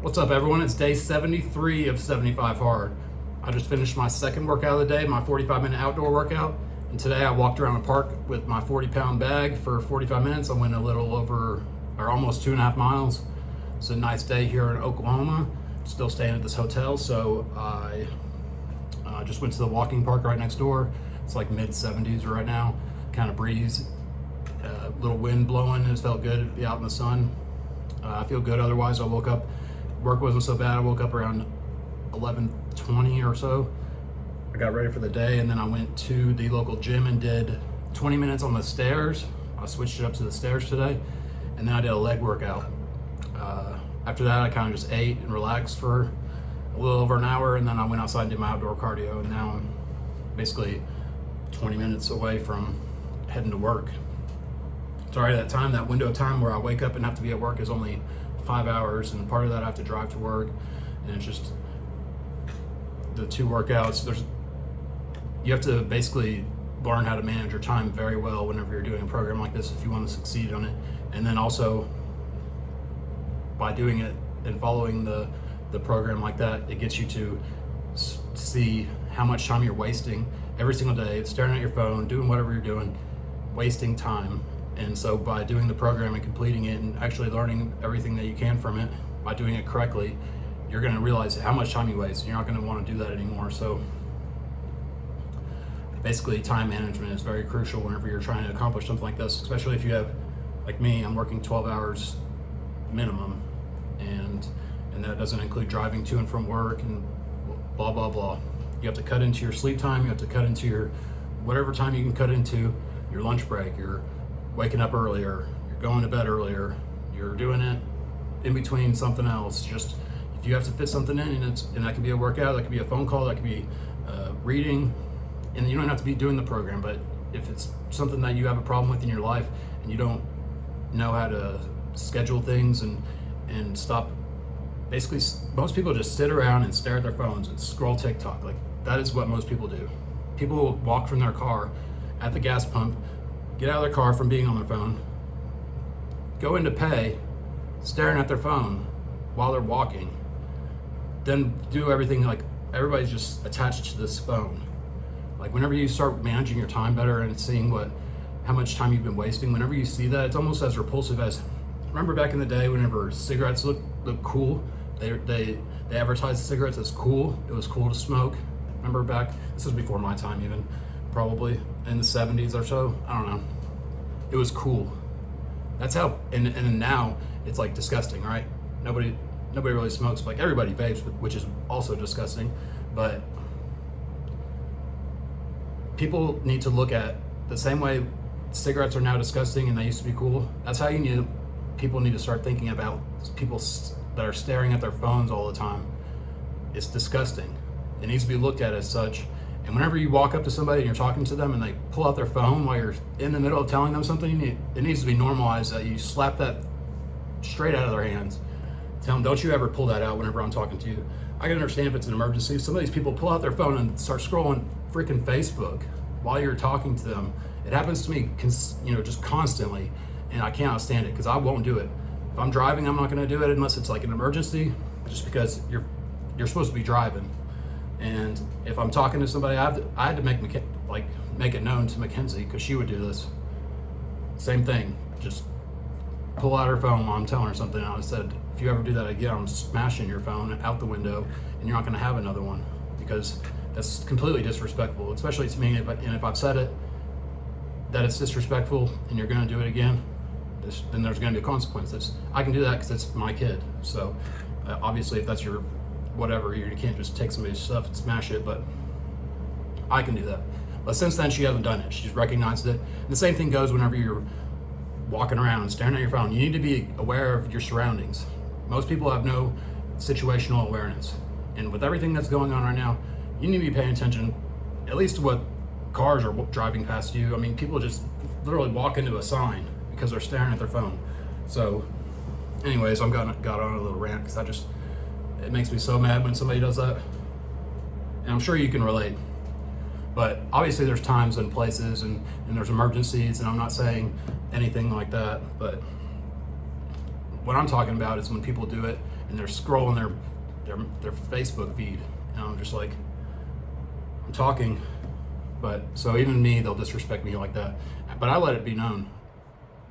What's up, everyone? It's day 73 of 75 Hard. I just finished my second workout of the day, my 45-minute outdoor workout. And today I walked around the park with my 40-pound bag for 45 minutes. I went a little over, or almost 2.5 miles. It's a nice day here in Oklahoma. Still staying at this hotel, so I just went to the walking park right next door. It's like mid-70s right now, kind of breeze, little wind blowing. It felt good to be out in the sun. I feel good otherwise. I woke up, work wasn't so bad. I woke up around 11:20 or so. I got ready for the day, and then I went to the local gym and did 20 minutes on the stairs. I switched it up to the stairs today, and then I did a leg workout. After that, I kind of just ate and relaxed for a little over an hour, and then I went outside and did my outdoor cardio, and now I'm basically 20 minutes away from heading to work. It's already that time, that window of time where I wake up and have to be at work is only 5 hours, and part of that I have to drive to work, and it's just the two workouts. You have to basically learn how to manage your time very well whenever you're doing a program like this if you want to succeed on it. And then also by doing it and following the program like that, it gets you to see how much time you're wasting every single day, staring at your phone, doing whatever you're doing, wasting time. And so by doing the program and completing it and actually learning everything that you can from it, by doing it correctly, you're going to realize how much time you waste. You're not going to want to do that anymore. So basically, time management is very crucial whenever you're trying to accomplish something like this, especially if you have, like me, I'm working 12 hours minimum, and that doesn't include driving to and from work and blah, blah, blah. You have to cut into your sleep time. You have to cut into your whatever time you can cut into your lunch break. You're waking up earlier. You're going to bed earlier. You're doing it in between something else. Just if you have to fit something in, and that could be a workout, that could be a phone call, that could be reading, and you don't have to be doing the program. But if it's something that you have a problem with in your life and you don't know how to schedule things and stop, basically most people just sit around and stare at their phones and scroll TikTok. Like, that is what most people do. People will walk from their car at the gas pump, get out of their car from being on their phone, go in to pay, staring at their phone while they're walking, then do everything. Like, everybody's just attached to this phone. Like, whenever you start managing your time better and seeing how much time you've been wasting, whenever you see that, it's almost as repulsive as, remember back in the day whenever cigarettes looked cool, they advertised cigarettes as cool. It was cool to smoke. Remember back, this was before my time even, probably in the 70s or so, I don't know. It was cool. That's how, and now it's like disgusting, right? Nobody really smokes, like everybody vapes, which is also disgusting. But people need to look at the same way cigarettes are now disgusting and they used to be cool. That's how people need to start thinking about people that are staring at their phones all the time. It's disgusting. It needs to be looked at as such. And whenever you walk up to somebody and you're talking to them and they pull out their phone while you're in the middle of telling them something, it needs to be normalized that you slap that straight out of their hands. Tell them, don't you ever pull that out whenever I'm talking to you. I can understand if it's an emergency. Some of these people pull out their phone and start scrolling freaking Facebook while you're talking to them. It happens to me, just constantly, and I cannot stand it because I won't do it. If I'm driving, I'm not going to do it unless it's like an emergency, just because you're supposed to be driving. And if I'm talking to somebody, I had to make it known to Mackenzie, because she would do this. Same thing, just pull out her phone while I'm telling her something. And I said, if you ever do that again, I'm smashing your phone out the window, and you're not going to have another one, because that's completely disrespectful, especially to me. If I've said it, that it's disrespectful, and you're going to do it again, then there's going to be a consequence. I can do that because it's my kid. So obviously, if that's your whatever, you can't just take somebody's stuff and smash it, but I can do that. But since then, she hasn't done it. She's recognized it. And the same thing goes whenever you're walking around staring at your phone. You need to be aware of your surroundings. Most people have no situational awareness. And with everything that's going on right now, you need to be paying attention at least to what cars are driving past you. I mean, people just literally walk into a sign because they're staring at their phone. So anyways, I've got on a little rant because it makes me so mad when somebody does that. And I'm sure you can relate. But obviously there's times and places and there's emergencies, and I'm not saying anything like that, but what I'm talking about is when people do it and they're scrolling their Facebook feed, and I'm just like, I'm talking, but so even me, they'll disrespect me like that. But I let it be known.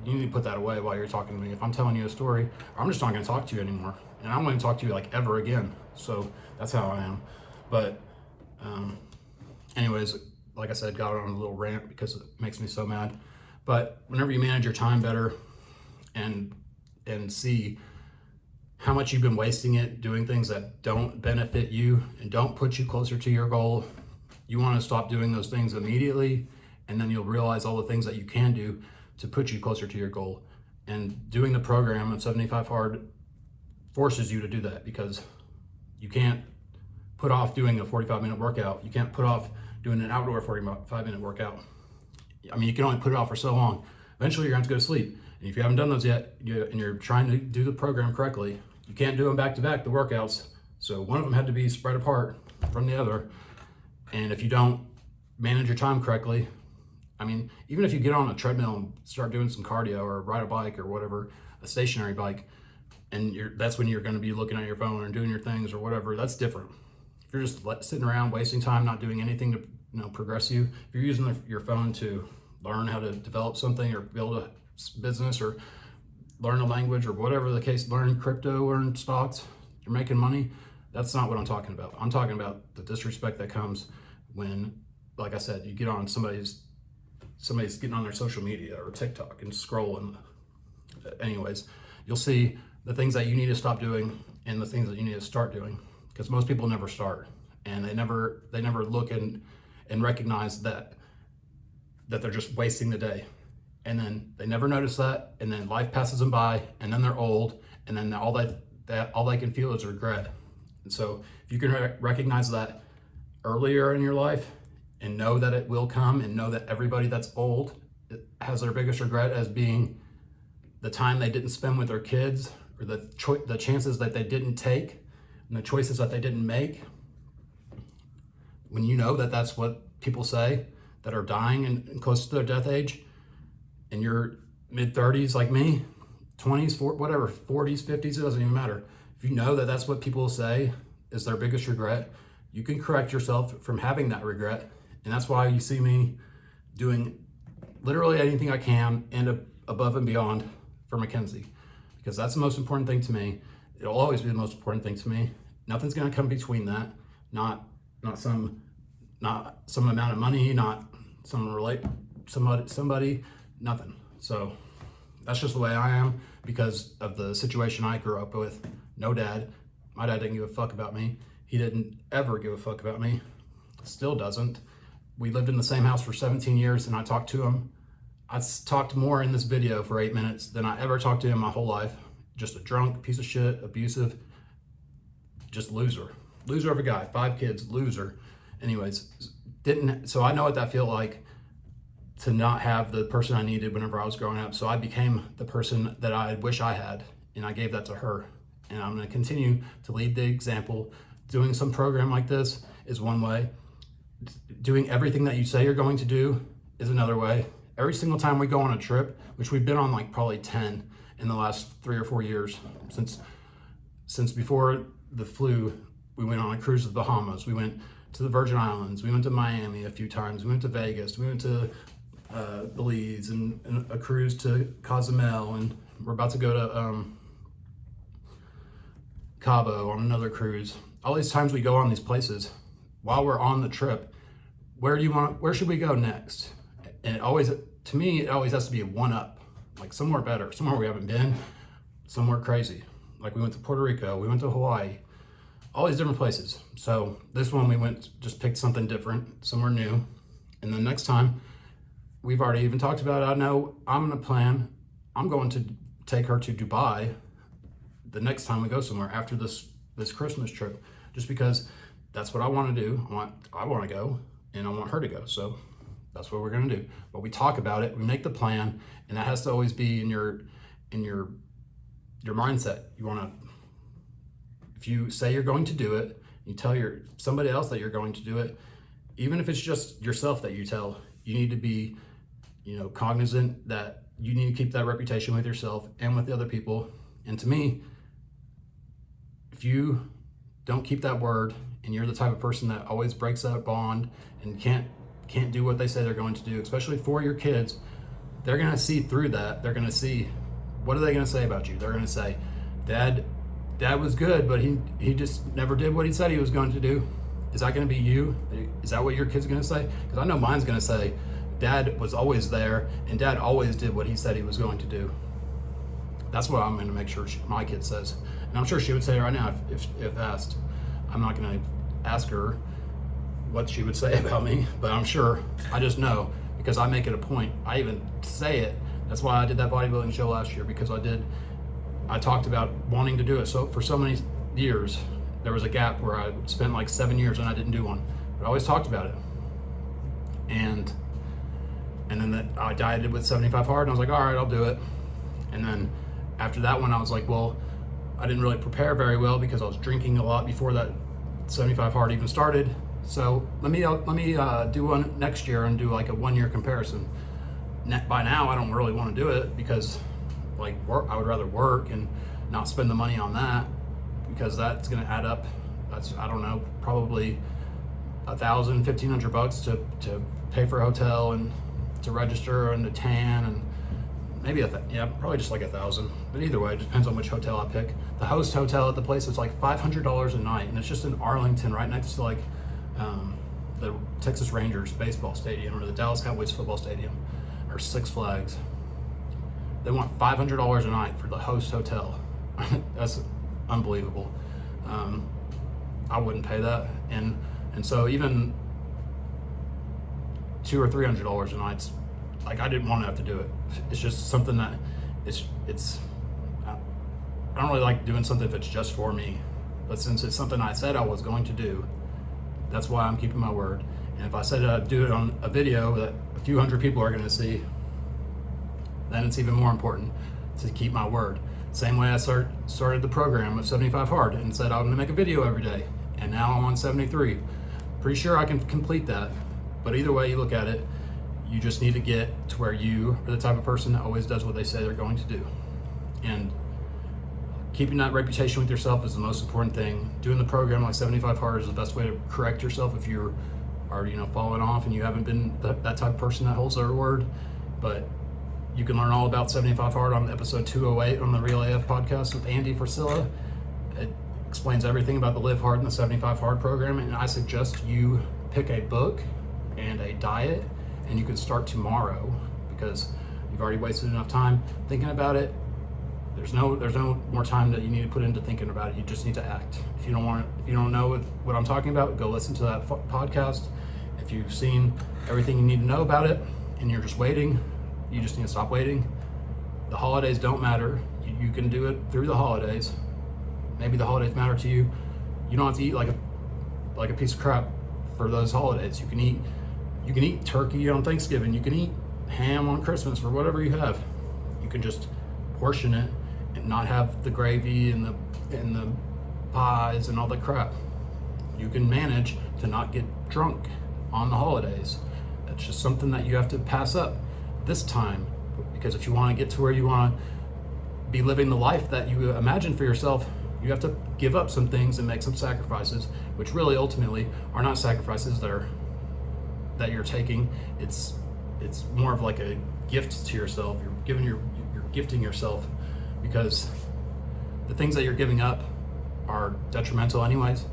You need to put that away while you're talking to me. If I'm telling you a story, I'm just not going to talk to you anymore, and I'm going to talk to you like ever again. So that's how I am. But anyways, like I said, got on a little rant because it makes me so mad. But whenever you manage your time better and see how much you've been wasting it doing things that don't benefit you and don't put you closer to your goal, you want to stop doing those things immediately, and then you'll realize all the things that you can do to put you closer to your goal. And doing the program of 75 Hard forces you to do that, because you can't put off doing a 45-minute workout. You can't put off doing an outdoor 45-minute workout. I mean, you can only put it off for so long. Eventually you're going to have to go to sleep. And if you haven't done those yet, and you're trying to do the program correctly, you can't do them back to back, the workouts. So one of them had to be spread apart from the other. And if you don't manage your time correctly, I mean, even if you get on a treadmill and start doing some cardio or ride a bike or whatever, a stationary bike, and that's when you're going to be looking at your phone and doing your things or whatever, that's different. If you're just sitting around wasting time, not doing anything to progress you, if you're using your phone to learn how to develop something or build a business or learn a language or whatever the case, learn crypto, learn stocks, you're making money, that's not what I'm talking about. I'm talking about the disrespect that comes when, like I said, you get on somebody's getting on their social media or TikTok and scrolling. Anyways, you'll see the things that you need to stop doing and the things that you need to start doing, because most people never start, and they never look and recognize that they're just wasting the day. And then they never notice that, and then life passes them by, and then they're old, and then all they can feel is regret. And so if you can recognize that earlier in your life and know that it will come, and know that everybody that's old has their biggest regret as being the time they didn't spend with their kids, or the chances that they didn't take and the choices that they didn't make. When you know that that's what people say that are dying and close to their death age, and you're mid-30s like me, 20s, whatever, 40s, 50s, it doesn't even matter. If you know that that's what people say is their biggest regret, you can correct yourself from having that regret. And that's why you see me doing literally anything I can and above and beyond for Mackenzie, because that's the most important thing to me. It'll always be the most important thing to me. Nothing's going to come between that. Not some amount of money, not somebody, nothing. So that's just the way I am, because of the situation I grew up with. No dad. My dad didn't give a fuck about me. He didn't ever give a fuck about me. Still doesn't. We lived in the same house for 17 years, and I talked to him. I talked more in this video for 8 minutes than I ever talked to him my whole life. Just a drunk, piece of shit, abusive, just loser. Loser of a guy, 5 kids, loser. Anyways, so I know what that felt like, to not have the person I needed whenever I was growing up. So I became the person that I wish I had, and I gave that to her. And I'm going to continue to lead the example. Doing some program like this is one way. Doing everything that you say you're going to do is another way. Every single time we go on a trip, which we've been on like probably 10 in the last 3 or 4 years, since before the flu, we went on a cruise to the Bahamas. We went to the Virgin Islands. We went to Miami a few times. We went to Vegas. We went to Belize and a cruise to Cozumel, and we're about to go to Cabo on another cruise. All these times we go on these places, while we're on the trip, where should we go next? And to me, it always has to be a one-up, like somewhere better, somewhere we haven't been, somewhere crazy. Like we went to Puerto Rico, we went to Hawaii, all these different places. So this one we just picked something different, somewhere new. And the next time, we've already even talked about it. I know I'm going to take her to Dubai the next time we go somewhere after this Christmas trip, just because that's what I want to do. I want to go, and I want her to go. So that's what we're going to do. But we talk about it, we make the plan, and that has to always be in your mindset. If you say you're going to do it, you tell somebody else that you're going to do it, even if it's just yourself that you tell, you need to be, cognizant that you need to keep that reputation with yourself and with the other people. And to me, if you don't keep that word, and you're the type of person that always breaks that bond and can't do what they say they're going to do, especially for your kids, they're going to see through that. They're going to see, what are they going to say about you? They're going to say, dad was good, but he just never did what he said he was going to do. Is that going to be you? Is that what your kid's going to say? Because I know mine's going to say, dad was always there and dad always did what he said he was going to do. That's what I'm going to make sure my kid says. And I'm sure she would say right now if asked. I'm not going to ask her what she would say about me, but I'm sure, I just know, because I make it a point. I even say it. That's why I did that bodybuilding show last year, because I talked about wanting to do it. So for so many years, there was a gap where I spent like 7 years and I didn't do one, but I always talked about it. And then I dieted with 75 hard, and I was like, all right, I'll do it. And then after that one, I was like, well, I didn't really prepare very well because I was drinking a lot before that 75 hard even started. So let me do one next year and do like a 1 year comparison. By now, I don't really want to do it because I would rather work and not spend the money on that, because that's going to add up. That's, I don't know, probably $1,000, $1,500 to pay for a hotel and to register and to tan, and maybe probably just like $1,000. But either way, it depends on which hotel I pick. The host hotel at the place is like $500 a night, and it's just in Arlington, right next to like the Texas Rangers baseball stadium or the Dallas Cowboys football stadium or Six Flags. They want $500 a night for the host hotel. That's unbelievable. I wouldn't pay that, and so even $200 or $300 a night's like, I didn't want to have to do it. It's just something that it's I don't really like doing something if it's just for me, but since it's something I said I was going to do, that's why I'm keeping my word. And if I said I'd do it on a video that a few hundred people are going to see, then it's even more important to keep my word. Same way I started the program of 75 hard and said I'm going to make a video every day, and now I'm on 73. Pretty sure I can complete that, but either way you look at it, you just need to get to where you are the type of person that always does what they say they're going to do. And keeping that reputation with yourself is the most important thing. Doing the program like 75 hard is the best way to correct yourself if you are falling off and you haven't been that type of person that holds their word. But you can learn all about 75 hard on episode 208 on the Real AF podcast with Andy Frisella. It explains everything about the Live Hard and the 75 hard program, and I suggest you pick a book and a diet, and you can start tomorrow, because you've already wasted enough time thinking about it. There's no more time that you need to put into thinking about it. You just need to act. If you don't know what I'm talking about, go listen to that podcast. If you've seen everything you need to know about it and you're just waiting, you just need to stop waiting. The holidays don't matter. You can do it through the holidays. Maybe the holidays matter to you. You don't have to eat like a piece of crap for those holidays. You can eat turkey on Thanksgiving. You can eat ham on Christmas, or whatever you have. You can just portion it and not have the gravy and the pies and all that crap. You can manage to not get drunk on the holidays. That's just something that you have to pass up this time, because if you want to get to where you want to be living the life that you imagine for yourself, you have to give up some things and make some sacrifices, which really ultimately are not sacrifices that you're taking. It's more of like a gift to yourself. You're gifting yourself, because the things that you're giving up are detrimental anyways.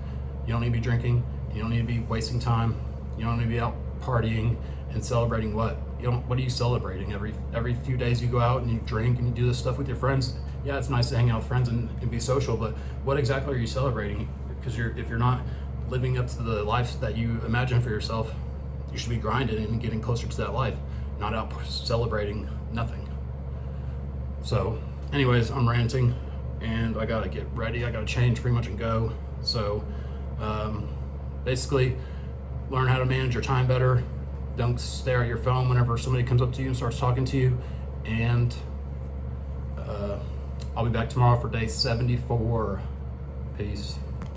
You don't need to be drinking. You don't need to be wasting time. You don't need to be out partying and celebrating what? What are you celebrating? Every few days you go out and you drink and you do this stuff with your friends. Yeah, it's nice to hang out with friends and be social, but what exactly are you celebrating? Because if you're not living up to the life that you imagine for yourself, you should be grinding and getting closer to that life, not out celebrating nothing. So anyways, I'm ranting and I gotta get ready. I gotta change pretty much and go. So basically, learn how to manage your time better. Don't stare at your phone whenever somebody comes up to you and starts talking to you. And I'll be back tomorrow for day 74. Peace.